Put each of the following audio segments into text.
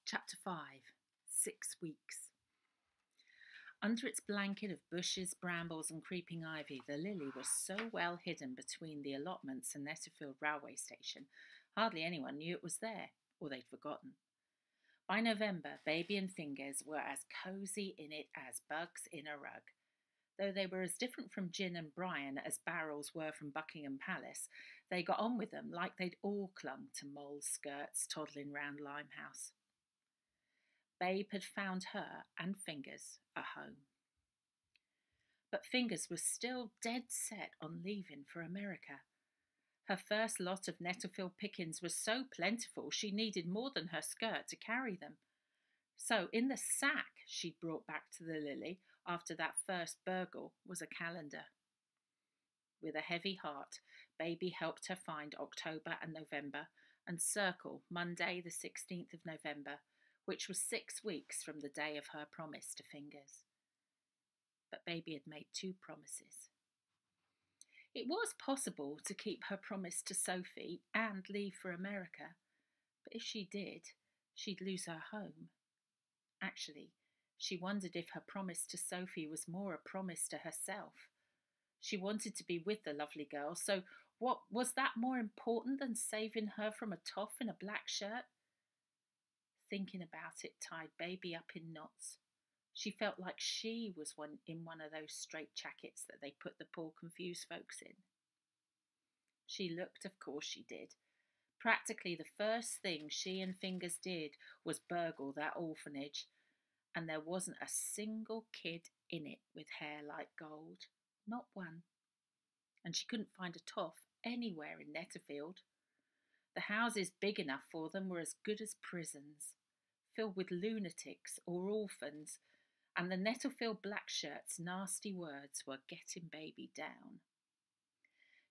Chapter 5. 6 weeks. Under its blanket of bushes, brambles, and creeping ivy, the lily was so well hidden between the allotments and Netterfield railway station, hardly anyone knew it was there, or they'd forgotten. By November, Baby and Fingers were as cosy in it as bugs in a rug. Though they were as different from Gin and Brian as barrels were from Buckingham Palace, they got on with them like they'd all clung to Mole's skirts toddling round Limehouse. Babe had found her and Fingers a home. But Fingers was still dead set on leaving for America. Her first lot of Netterfield pickings was so plentiful she needed more than her skirt to carry them. So in the sack she'd brought back to the Lily after that first burgle was a calendar. With a heavy heart, Baby helped her find October and November and circle Monday the 16th of November, which was 6 weeks from the day of her promise to Fingers. But Baby had made 2 promises. It was possible to keep her promise to Sophie and leave for America, but if she did, she'd lose her home. Actually, she wondered if her promise to Sophie was more a promise to herself. She wanted to be with the lovely girl, so what was that more important than saving her from a toff in a black shirt? Thinking about it tied Baby up in knots. She felt like she was in one of those straitjackets that they put the poor confused folks in. She looked, of course she did. Practically the first thing she and Fingers did was burgle that orphanage, and there wasn't a single kid in it with hair like gold. Not one. And she couldn't find a toff anywhere in Netterfield. The houses big enough for them were as good as prisons, filled with lunatics or orphans, and the Netterfield Blackshirt's nasty words were getting Baby down.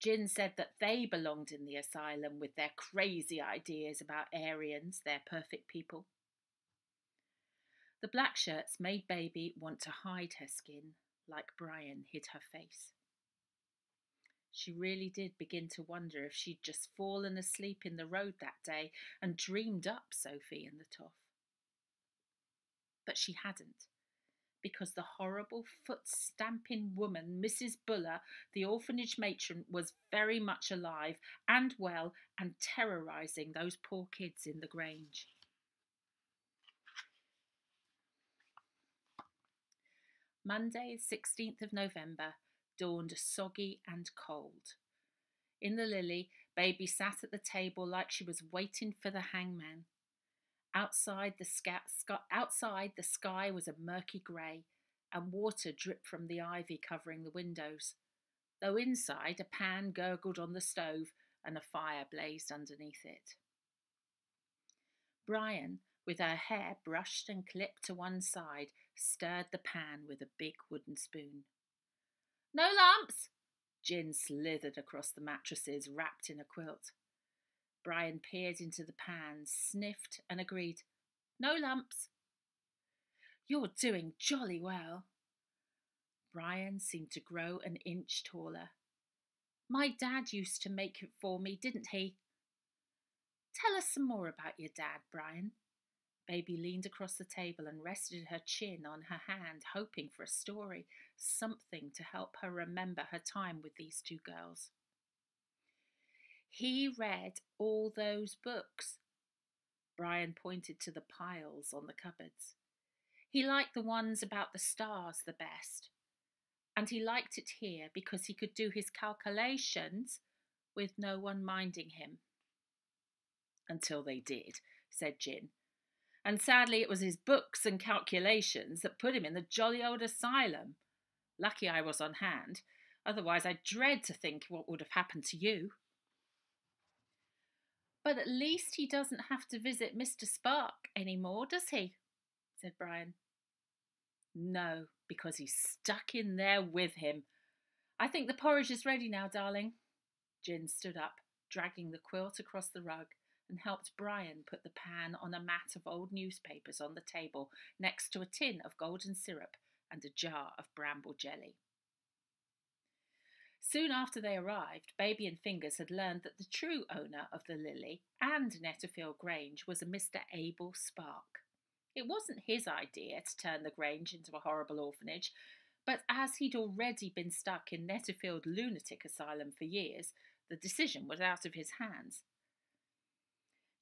Gin said that they belonged in the asylum with their crazy ideas about Aryans, their perfect people. The Blackshirts made Baby want to hide her skin, like Brian hid her face. She really did begin to wonder if she'd just fallen asleep in the road that day and dreamed up Sophie and the toff. But she hadn't, because the horrible foot-stamping woman, Mrs. Buller, the orphanage matron, was very much alive and well and terrorising those poor kids in the Grange. Monday, 16th of November, dawned soggy and cold. In the Lily, Baby sat at the table like she was waiting for the hangman. Outside the sky was a murky grey, and water dripped from the ivy covering the windows, though inside a pan gurgled on the stove and a fire blazed underneath it. Brian, with her hair brushed and clipped to one side, stirred the pan with a big wooden spoon. "No lumps!" Gin slithered across the mattresses, wrapped in a quilt. Brian peered into the pan, sniffed and agreed. "No lumps." "You're doing jolly well." Brian seemed to grow an inch taller. "My dad used to make it for me, didn't he?" "Tell us some more about your dad, Brian." Baby leaned across the table and rested her chin on her hand, hoping for a story, something to help her remember her time with these 2 girls. "He read all those books." Brian pointed to the piles on the cupboards. "He liked the ones about the stars the best. And he liked it here because he could do his calculations with no one minding him." "Until they did," said Gin. "And sadly it was his books and calculations that put him in the jolly old asylum. Lucky I was on hand, otherwise I dread to think what would have happened to you." "But at least he doesn't have to visit Mr. Spark any more, does he?" said Brian. "No, because he's stuck in there with him. I think the porridge is ready now, darling." Gin stood up, dragging the quilt across the rug, and helped Brian put the pan on a mat of old newspapers on the table next to a tin of golden syrup and a jar of bramble jelly. Soon after they arrived, Baby and Fingers had learned that the true owner of the Lily and Netterfield Grange was a Mr. Abel Spark. It wasn't his idea to turn the Grange into a horrible orphanage, but as he'd already been stuck in Netterfield Lunatic Asylum for years, the decision was out of his hands.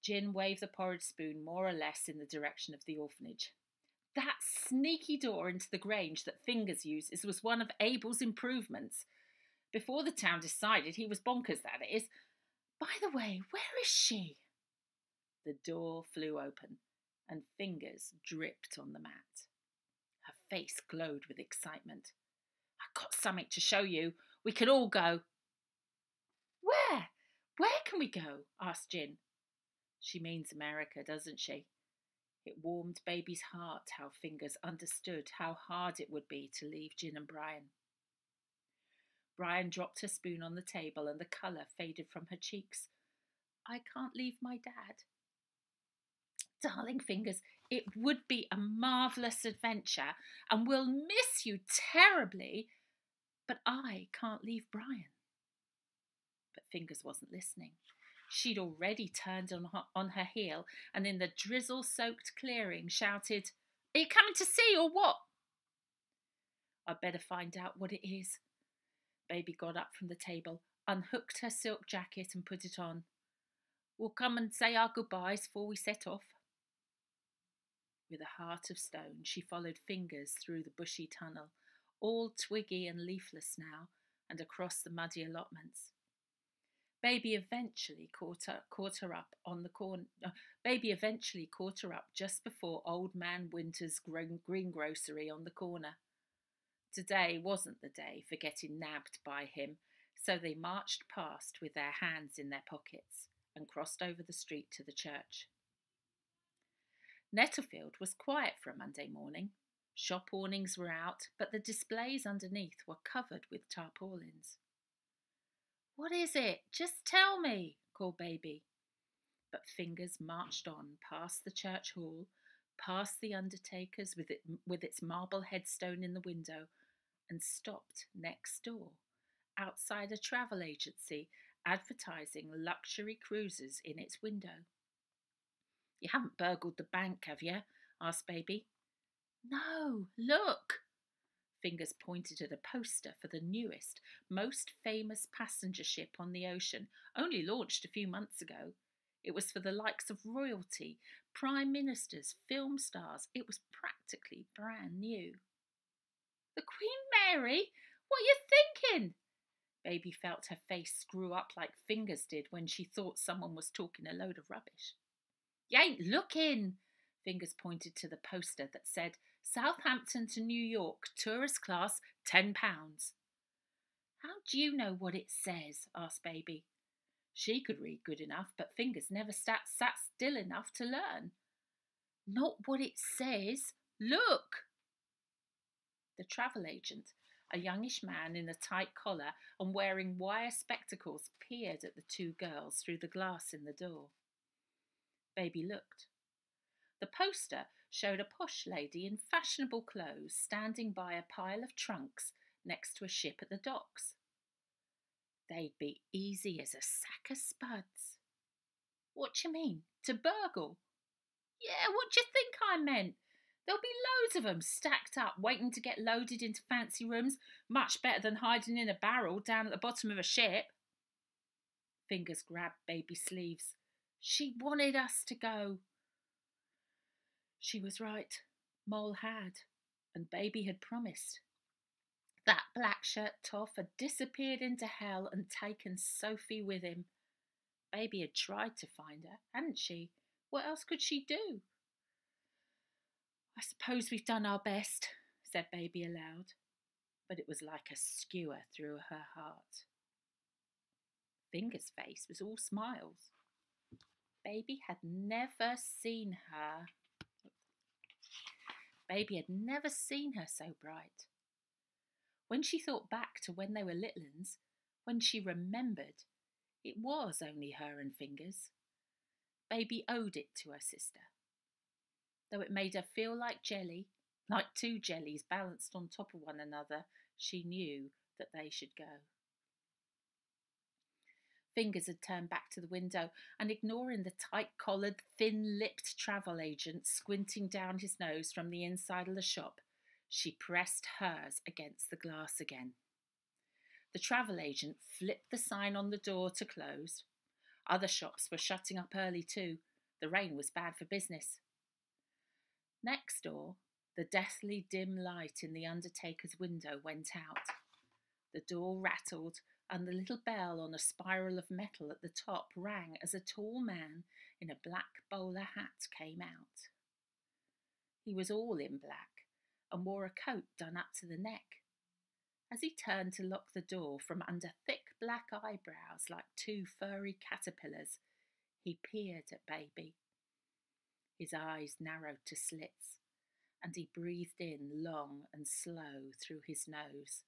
Gin waved the porridge spoon more or less in the direction of the orphanage. That sneaky door into the Grange that Fingers uses was one of Abel's improvements. Before the town decided he was bonkers, that is. By the way, where is she? The door flew open, and Fingers dripped on the mat. Her face glowed with excitement. I've got something to show you. We can all go. Where? Where can we go? Asked Gin. She means America, doesn't she? It warmed Baby's heart how Fingers understood how hard it would be to leave Gin and Brian. Brian dropped her spoon on the table and the colour faded from her cheeks. I can't leave my dad. Darling Fingers, it would be a marvellous adventure and we'll miss you terribly, but I can't leave Brian. But Fingers wasn't listening. She'd already turned on her heel and in the drizzle-soaked clearing shouted, Are you coming to see or what? I'd better find out what it is. Baby got up from the table, unhooked her silk jacket and put it on. We'll come and say our goodbyes before we set off. With a heart of stone, she followed Fingers through the bushy tunnel, all twiggy and leafless now, and across the muddy allotments. Baby eventually caught her up on the corner. Baby eventually caught her up just before Old Man Winter's greengrocery on the corner. Today wasn't the day for getting nabbed by him, so they marched past with their hands in their pockets and crossed over the street to the church. Netterfield was quiet for a Monday morning. Shop awnings were out, but the displays underneath were covered with tarpaulins. What is it? Just tell me, called Baby. But Fingers marched on past the church hall, past the Undertaker's with its marble headstone in the window, and stopped next door, outside a travel agency advertising luxury cruises in its window. You haven't burgled the bank, have you? Asked Baby. No, look. Fingers pointed at a poster for the newest, most famous passenger ship on the ocean, only launched a few months ago. It was for the likes of royalty, prime ministers, film stars. It was practically brand new. The Queen Mary? What are you thinking? Baby felt her face screw up like Fingers did when she thought someone was talking a load of rubbish. You ain't looking. Fingers pointed to the poster that said, Southampton to New York, tourist class, £10. How do you know what it says? Asked Baby. She could read good enough, but Fingers never sat still enough to learn. Not what it says. Look. The travel agent, a youngish man in a tight collar and wearing wire spectacles, peered at the two girls through the glass in the door. Baby looked. The poster showed a posh lady in fashionable clothes standing by a pile of trunks next to a ship at the docks. They'd be easy as a sack of spuds. What do you mean? To burgle? Yeah, what do you think I meant? There'll be loads of 'em stacked up, waiting to get loaded into fancy rooms. Much better than hiding in a barrel down at the bottom of a ship. Fingers grabbed Baby's sleeves. She wanted us to go. She was right. Mole had, and Baby had promised. That Blackshirt toff had disappeared into hell and taken Sophie with him. Baby had tried to find her, hadn't she? What else could she do? I suppose we've done our best, said Baby aloud, but it was like a skewer through her heart. Fingers' face was all smiles. Baby had never seen her so bright. When she thought back to when they were little uns, when she remembered, it was only her and Fingers. Baby owed it to her sister. Though it made her feel like jelly, like two jellies balanced on top of one another, she knew that they should go. Fingers had turned back to the window, and ignoring the tight-collared, thin-lipped travel agent squinting down his nose from the inside of the shop, she pressed hers against the glass again. The travel agent flipped the sign on the door to close. Other shops were shutting up early too. The rain was bad for business. Next door, the deathly dim light in the Undertaker's window went out. The door rattled, and the little bell on a spiral of metal at the top rang as a tall man in a black bowler hat came out. He was all in black and wore a coat done up to the neck. As he turned to lock the door from under thick black eyebrows like two furry caterpillars, he peered at Baby. His eyes narrowed to slits, and he breathed in long and slow through his nose,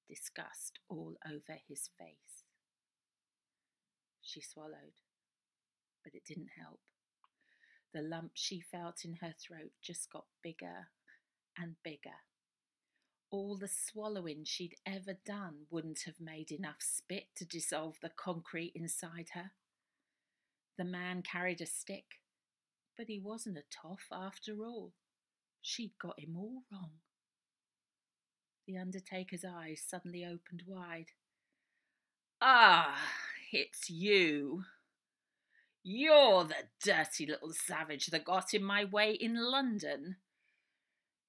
disgust all over his face. She swallowed, but it didn't help. The lump she felt in her throat just got bigger and bigger. All the swallowing she'd ever done wouldn't have made enough spit to dissolve the concrete inside her. The man carried a stick, but he wasn't a toff after all. She'd got him all wrong. The Undertaker's eyes suddenly opened wide. "Ah, it's you. You're the dirty little savage that got in my way in London."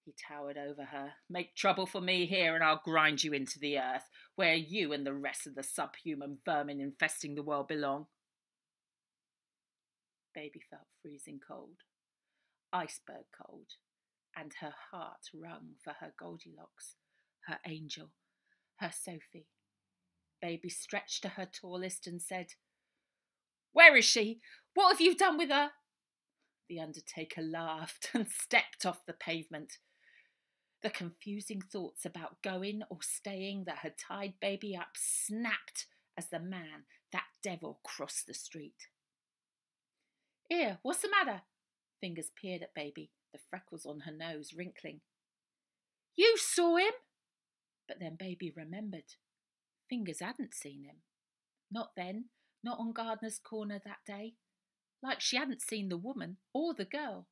He towered over her. "Make trouble for me here and I'll grind you into the earth, where you and the rest of the subhuman vermin infesting the world belong." Baby felt freezing cold, iceberg cold, and her heart wrung for her Goldilocks, her angel, her Sophie. Baby stretched to her tallest and said, "Where is she? What have you done with her?" The Undertaker laughed and stepped off the pavement. The confusing thoughts about going or staying that had tied Baby up snapped as the man, that devil, crossed the street. "Here, what's the matter?" Fingers peered at Baby, the freckles on her nose wrinkling. "You saw him?" But then Baby remembered. Fingers hadn't seen him. Not then, not on Gardener's Corner that day. Like she hadn't seen the woman or the girl.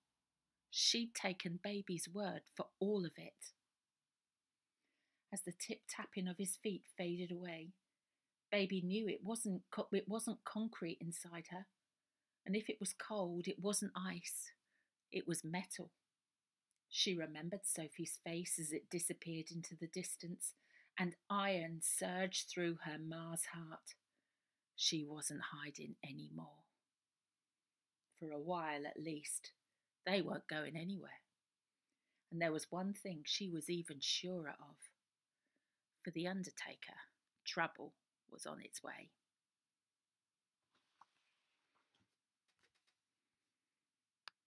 She'd taken Baby's word for all of it. As the tip-tapping of his feet faded away, Baby knew it wasn't concrete inside her. And if it was cold, it wasn't ice. It was metal. She remembered Sophie's face as it disappeared into the distance, and iron surged through her Ma's heart. She wasn't hiding any more. For a while at least, they weren't going anywhere. And there was one thing she was even surer of. For the Undertaker, trouble was on its way.